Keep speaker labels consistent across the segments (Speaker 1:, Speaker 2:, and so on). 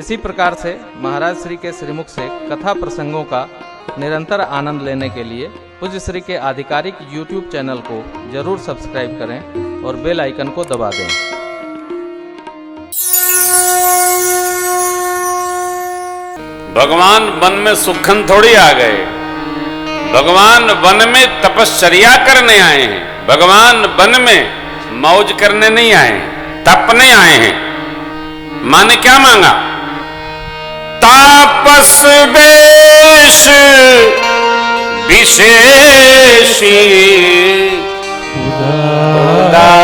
Speaker 1: इसी प्रकार से महाराज श्री के श्रीमुख से कथा प्रसंगों का निरंतर आनंद लेने के लिए पूज्य श्री के आधिकारिक YouTube चैनल को जरूर सब्सक्राइब करें और बेल आइकन को दबा दें।
Speaker 2: भगवान वन में सुखन थोड़ी आ गए, भगवान वन में तपश्चर्या करने आए हैं। भगवान वन में मौज करने नहीं आए हैं, तपने आए हैं। माने क्या मांगा? तापस वेश विशेषी उदासी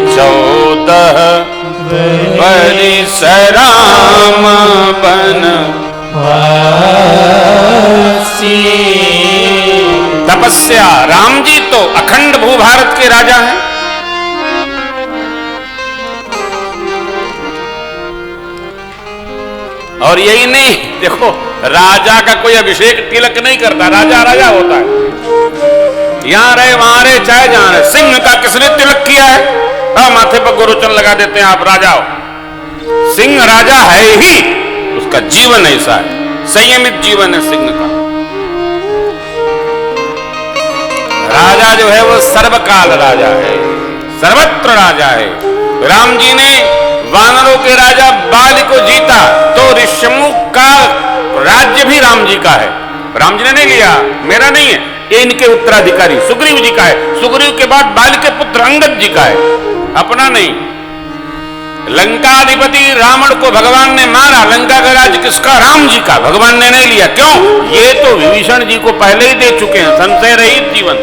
Speaker 2: 14 वर्ष राम बन तपस्या। राम जी तो अखंड भूभारत के राजा हैं। और यही नहीं, देखो राजा का कोई अभिषेक तिलक नहीं करता, राजा राजा होता है। यहां रहे वहां रहे चाहे जहां रहे। सिंह का किसने तिलक किया है? माथे पर गोरोचन लगा देते हैं, आप राजा हो। सिंह राजा है ही, उसका जीवन ऐसा है, संयमित जीवन है सिंह का। राजा जो है वो सर्वकाल राजा है, सर्वत्र राजा है। राम जी ने वानरों के राजा बाल को जीता तो ऋष्यमुख का राज्य भी राम जी का है। राम जी ने नहीं लिया, मेरा नहीं है, ये इनके उत्तराधिकारी सुग्रीव जी का है। सुग्रीव के बाद बाल के पुत्र अंगद जी का है, अपना नहीं। लंकाधिपति रावण को भगवान ने मारा, लंका का राज्य किसका? राम जी का। भगवान ने नहीं लिया, क्यों? ये तो विभीषण जी को पहले ही दे चुके हैं, संशय रहित जीवन।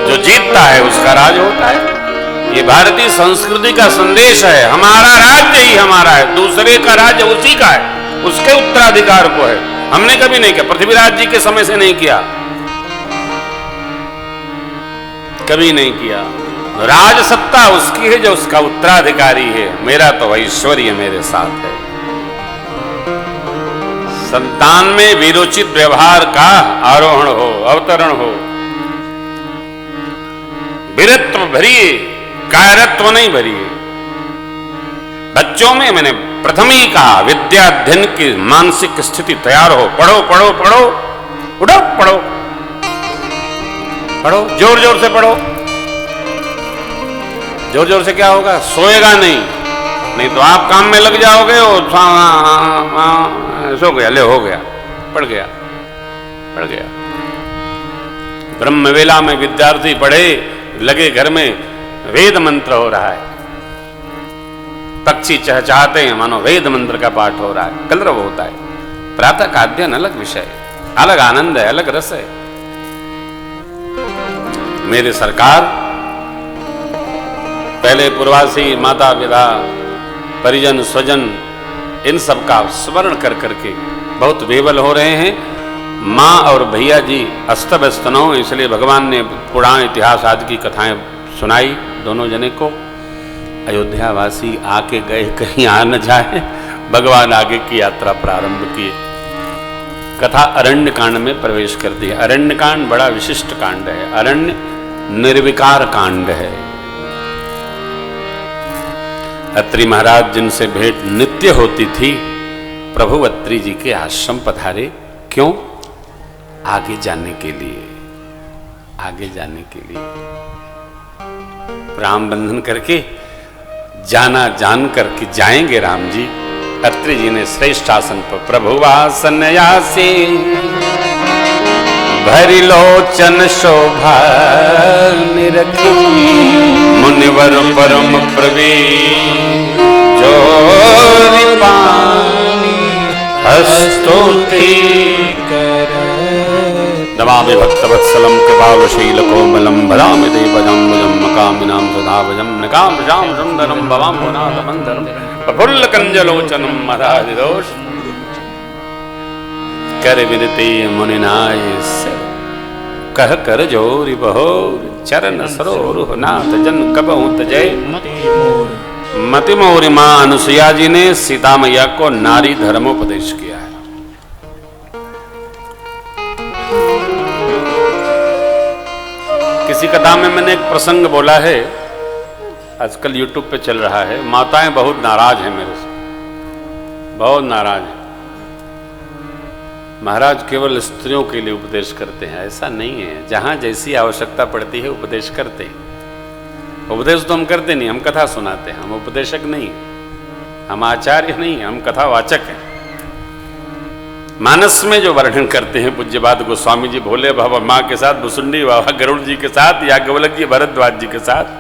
Speaker 2: जो जीतता है उसका राज होता है। ये भारतीय संस्कृति का संदेश है। हमारा राज्य ही हमारा है, दूसरे का राज्य उसी का है, उसके उत्तराधिकार को है। हमने कभी नहीं किया, पृथ्वीराज जी के समय से नहीं किया, कभी नहीं किया। राज सत्ता उसकी है जो उसका उत्तराधिकारी है। मेरा तो ऐश्वर्य मेरे साथ है। संतान में वीरोचित व्यवहार का आरोहण हो, अवतरण हो, वीरत्व भरिए, कायरत्व नहीं भरिए। बच्चों में मैंने प्रथम ही कहा, विद्या अध्ययन की मानसिक स्थिति तैयार हो। पढ़ो पढ़ो पढ़ो, उठो पढ़ो, पढ़ो, जोर जोर से पढ़ो। जोर जोर से क्या होगा? सोएगा नहीं, नहीं तो आप काम में लग जाओगे और सो गया, ले हो गया, पढ़ गया, पढ़ गया। ब्रह्म वेला में विद्यार्थी पढ़े, लगे घर में वेद मंत्र हो रहा है, पक्षी चहचहाते हैं, मानो वेद मंत्र का पाठ हो रहा है, कलरव होता है। प्रातः का अध्ययन अलग विषय, अलग आनंद है, अलग रस है। मेरे सरकार पहले पूर्वासी माता पिता परिजन स्वजन इन सब का स्मरण कर करके बहुत बेबल हो रहे हैं। माँ और भैया जी अस्त व्यस्त न हो, इसलिए भगवान ने पुराण इतिहास आदि की कथाएं सुनाई दोनों जने को। अयोध्यावासी आके गए, कहीं आ न जाए, भगवान आगे की यात्रा प्रारंभ किए। कथा अरण्य कांड में प्रवेश कर दिया। अरण्य कांड बड़ा विशिष्ट कांड है, अरण्य निर्विकार कांड है। अत्रि महाराज जिनसे भेंट नित्य होती थी, प्रभु अत्रि जी के आश्रम पधारे। क्यों? आगे जाने के लिए, आगे जाने के लिए। राम बंधन करके जाना, जान करके जाएंगे राम जी। अत्रि जी ने श्रेष्ठ आसन पर प्रभुवासन यासी, भरी लोचन शोभा निरखी, मुनिवर परम प्रवीण जोरि पानी, हस्तोति नमामि भक्तवत्सलं कृपालुशीलकोमलं, भजामि देवजम्बुजं मकामिनां सदाभजं, निकामजां सुन्दरं भवां पुनाथमन्धरं, प्रफुल्लकञ्जलोचनं मदादिदोष कर विनती मुनिनाय से, कह कर जोरि बहोर, चरण सरोरुह नाथ जन कबहु तजय। मति मोरी मां अनुसुईया जी ने सीता मैया को नारी धर्मोपदेश किया है। किसी कथा में मैंने एक प्रसंग बोला है आजकल यूट्यूब पे चल रहा है, माताएं बहुत नाराज हैं मेरे से, बहुत नाराज हैं। महाराज केवल स्त्रियों के लिए उपदेश करते हैं, ऐसा नहीं है। जहां जैसी आवश्यकता पड़ती है उपदेश करते हैं। उपदेश तो हम करते नहीं, हम कथा सुनाते हैं। हम उपदेशक नहीं, हम आचार्य नहीं, हम कथावाचक हैं। मानस में जो वर्णन करते हैं पूज्यपाद गोस्वामी जी भोले बाबा माँ के साथ, भुसुंडी बाबा गरुड़ जी के साथ, या गोवलक जी भरद्वाज जी के साथ,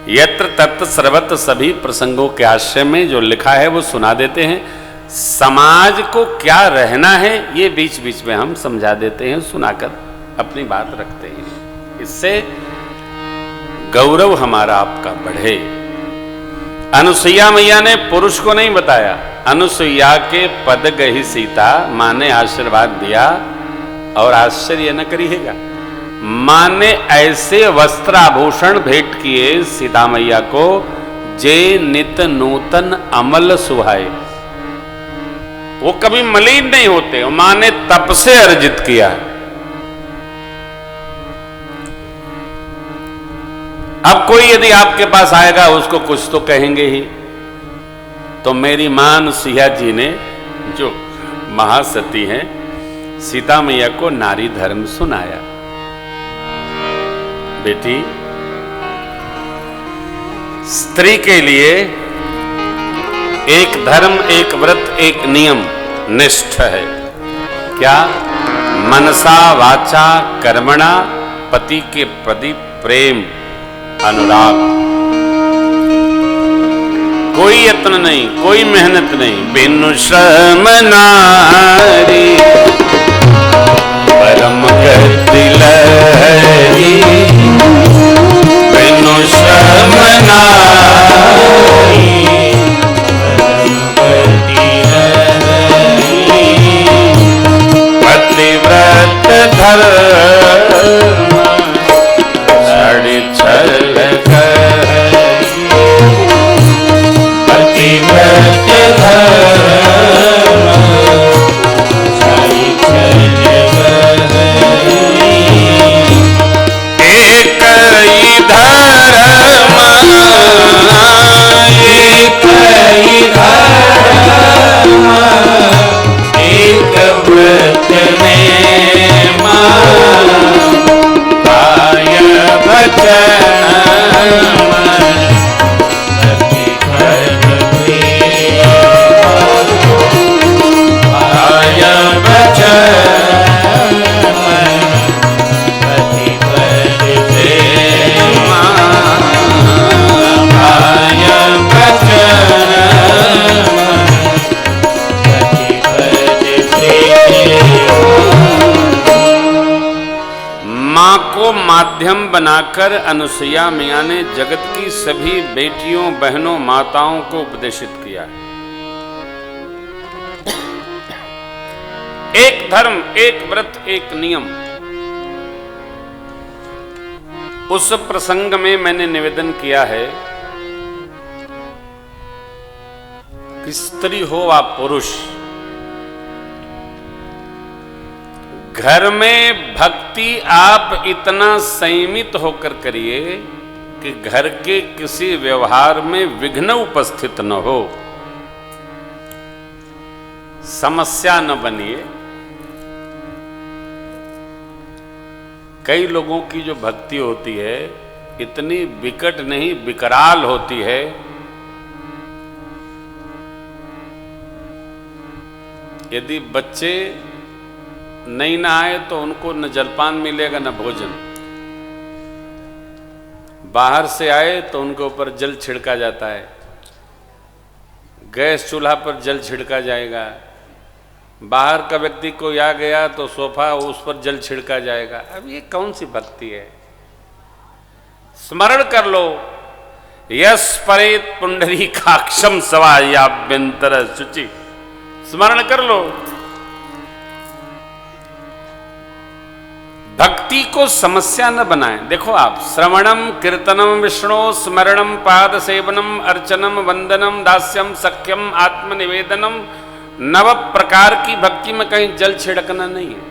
Speaker 2: यत्र तत्र सर्वत्र सभी प्रसंगों के आश्रय में जो लिखा है वो सुना देते हैं। समाज को क्या रहना है ये बीच बीच में हम समझा देते हैं, सुनाकर अपनी बात रखते हैं। इससे गौरव हमारा आपका बढ़े। अनुसुईया मैया ने पुरुष को नहीं बताया, अनुसुईया के पद गही सीता, माँ ने आशीर्वाद दिया। और आश्चर्य न करिएगा, माँ ने ऐसे वस्त्राभूषण भेंट किए सीता मैया को, जे नित नूतन अमल सुहाए। वो कभी मलिन नहीं होते, माँ ने तप से अर्जित किया। अब कोई यदि आपके पास आएगा उसको कुछ तो कहेंगे ही। तो मेरी मां अनुसुईया जी ने, जो महासती हैं, सीता मैया को नारी धर्म सुनाया। बेटी, स्त्री के लिए एक धर्म, एक व्रत, एक नियम निष्ठ है। क्या? मनसा वाचा कर्मणा पति के प्रति प्रेम अनुराग। कोई यत्न नहीं, कोई मेहनत नहीं, बिनु श्रम नारी परम गति लहरी। बिनु श्रम नारी पतिव्रत धर्म छड़ छल पतिव्रत धर्म छड़ छल एक ही धर्म, एक ही धर्म, एक व्रत में पाय भजन पाय मां को माध्यम बनाकर अनुसुईया मैया ने जगत की सभी बेटियों, बहनों, माताओं को उपदेशित किया। एक धर्म, एक व्रत, एक नियम। उस प्रसंग में मैंने निवेदन किया है कि स्त्री हो वा पुरुष, घर में भक्ति आप इतना संयमित होकर करिए कि घर के किसी व्यवहार में विघ्न उपस्थित न हो, समस्या न बनिए। कई लोगों की जो भक्ति होती है इतनी विकट नहीं, विकराल होती है। यदि बच्चे नहीं नहाए तो उनको न जलपान मिलेगा न भोजन। बाहर से आए तो उनके ऊपर जल छिड़का जाता है, गैस चूल्हा पर जल छिड़का जाएगा। बाहर का व्यक्ति कोई आ गया तो सोफा उस पर जल छिड़का जाएगा। अब ये कौन सी भक्ति है? स्मरण कर लो, यस परेत पुंडरीकाक्षम सवायाभ्यंतर शुचि। स्मरण कर लो। भक्ति को समस्या न बनाएं। देखो आप, श्रवणम कीर्तनम विष्णु स्मरणम पाद सेवनम अर्चनम वंदनम दास्यम सख्यम आत्मनिवेदनम, नव प्रकार की भक्ति में कहीं जल छिड़कना नहीं है।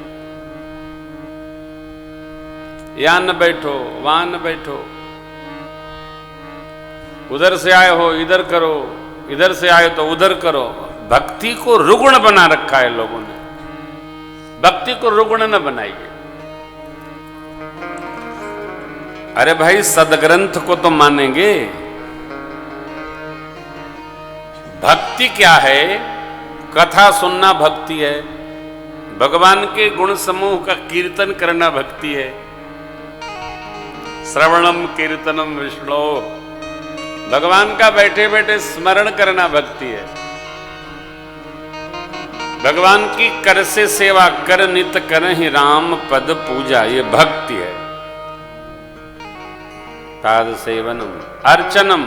Speaker 2: यहां न बैठो, वहां न बैठो। उधर से आए हो इधर करो, इधर से आए तो उधर करो। भक्ति को रुग्ण बना रखा है लोगों ने। भक्ति को रुग्ण न बनाइए। अरे भाई सदग्रंथ को तो मानेंगे। भक्ति क्या है? कथा सुनना भक्ति है, भगवान के गुण समूह का कीर्तन करना भक्ति है। श्रवणम कीर्तनम विष्णु, भगवान का बैठे बैठे स्मरण करना भक्ति है। भगवान की कर से सेवा कर नित करहि राम पद पूजा, ये भक्ति है। पाद सेवनम अर्चनम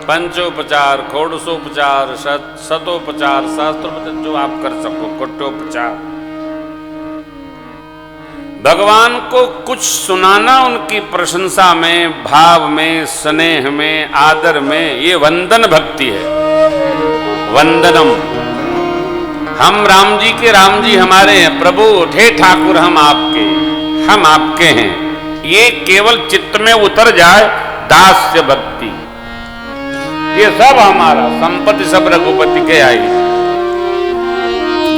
Speaker 2: पंचोपचार, षोडशोपचार, शतोपचार, शास्त्रोपचार, जो आप कर सको, कोटोपचार। भगवान को कुछ सुनाना उनकी प्रशंसा में, भाव में, स्नेह में, आदर में, ये वंदन भक्ति है। वंदनम। हम राम जी के राम जी हमारे हैं, प्रभु हे ठाकुर हम आपके हैं, ये केवल चित्त में उतर जाए, दास्य भक्ति। ये सब हमारा, संपत्ति सब रघुपति के आई,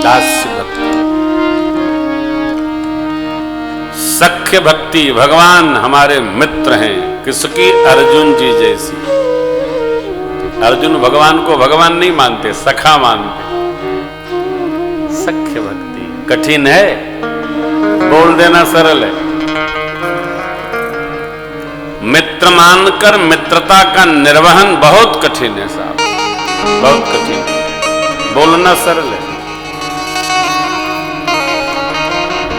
Speaker 2: दास्य भक्ति। सख्य भक्ति, भगवान हमारे मित्र हैं, किसकी? अर्जुन जी जैसी। अर्जुन भगवान को भगवान नहीं मानते, सखा मानते। सख्य भक्ति कठिन है, बोल देना सरल है। मित्र मानकर मित्रता का निर्वहन बहुत कठिन है साहब, बहुत कठिन है। बोलना सरल है।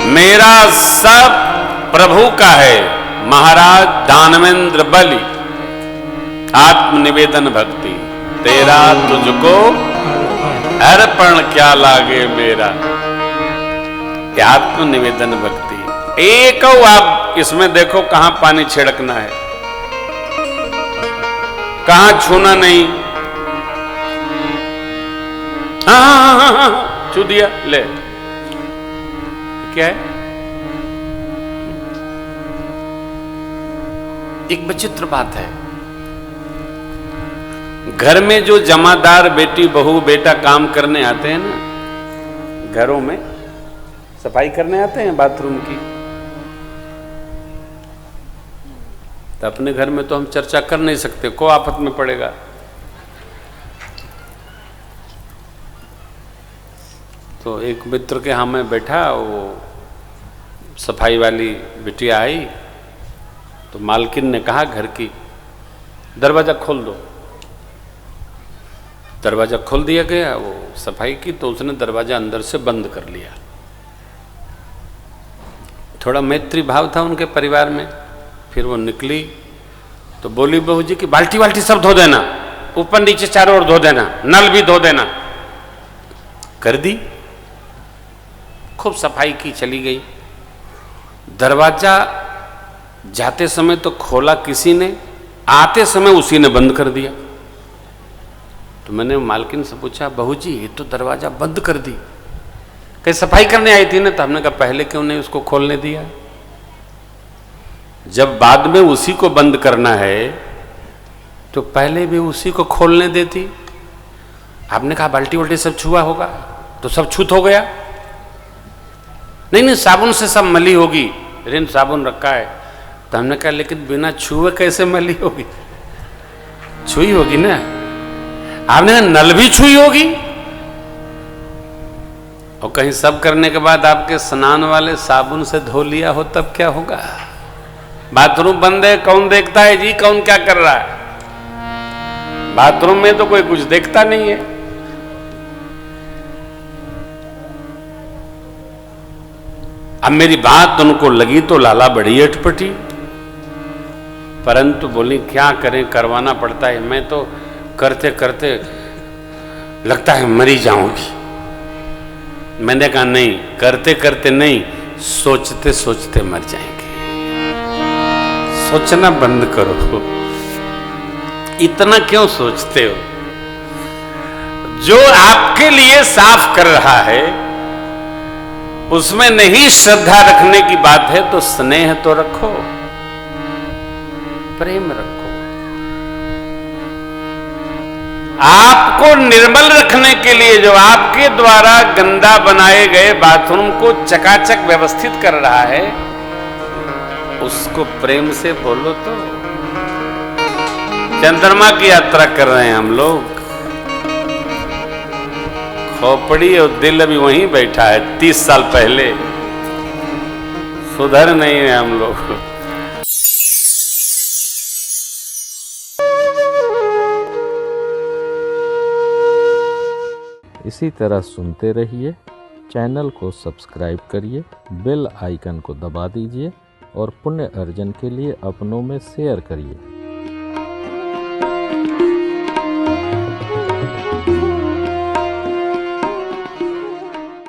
Speaker 2: मेरा सब प्रभु का है, महाराज दानवेंद्र बलि। आत्मनिवेदन भक्ति, तेरा तुझको अर्पण क्या लागे मेरा, आत्मनिवेदन भक्ति। एक आप इसमें देखो कहां पानी छिड़कना है, कहां छूना नहीं। हाँ, छू दिया, ले। क्या है? एक विचित्र बात है, घर में जो जमादार बेटी बहू बेटा काम करने आते हैं ना, घरों में सफाई करने आते हैं बाथरूम की, तो अपने घर में तो हम चर्चा कर नहीं सकते, को आफत में पड़ेगा। तो एक मित्र के यहाँ मैं बैठा, वो सफाई वाली बिटिया आई, तो मालकिन ने कहा घर की, दरवाजा खोल दो। दरवाजा खोल दिया गया, वो सफाई की, तो उसने दरवाजा अंदर से बंद कर लिया। थोड़ा मैत्री भाव था उनके परिवार में। फिर वो निकली तो बोली, बहू जी की बाल्टी वाल्टी सब धो देना, ऊपर नीचे चारों ओर धो देना, नल भी धो देना। कर दी, खूब सफाई की, चली गई। दरवाजा जाते समय तो खोला किसी ने, आते समय उसी ने बंद कर दिया। तो मैंने मालकिन से पूछा, बहू जी ये तो दरवाजा बंद कर दी, कहीं सफाई करने आई थी ना? तो हमने कहा पहले क्यों नहीं उसको खोलने दिया? जब बाद में उसी को बंद करना है तो पहले भी उसी को खोलने देती। आपने कहा बाल्टी वल्टी सब छुआ होगा, तो सब छूत हो गया। नहीं साबुन से सब मली होगी, रिन साबुन रखा है। तो हमने कहा लेकिन बिना छुए कैसे मली होगी? छुई होगी ना। आपने कहा नल भी छुई होगी। और कहीं सब करने के बाद आपके स्नान वाले साबुन से धो लिया हो तब क्या होगा? बाथरूम बंद है, कौन देखता है जी कौन क्या कर रहा है? बाथरूम में तो कोई कुछ देखता नहीं है। अब मेरी बात उनको लगी तो लाला बड़ी अटपटी, परंतु बोली क्या करें, करवाना पड़ता है। मैं तो करते करते लगता है मरी जाऊंगी। मैंने कहा नहीं, करते करते नहीं, सोचते सोचते मर जाएंगे। सोचना बंद करो, इतना क्यों सोचते हो? जो आपके लिए साफ कर रहा है उसमें नहीं श्रद्धा रखने की बात है तो स्नेह तो रखो, प्रेम रखो। आपको निर्मल रखने के लिए जो आपके द्वारा गंदा बनाए गए बाथरूम को चकाचक व्यवस्थित कर रहा है, उसको प्रेम से बोलो तो। चंद्रमा की यात्रा कर रहे हैं हम लोग, खोपड़ी और दिल अभी वहीं बैठा है 30 साल पहले, सुधर नहीं है हम लोग।
Speaker 1: इसी तरह सुनते रहिए, चैनल को सब्सक्राइब करिए, बेल आइकन को दबा दीजिए और पुण्य अर्जन के लिए अपनों में शेयर करिए।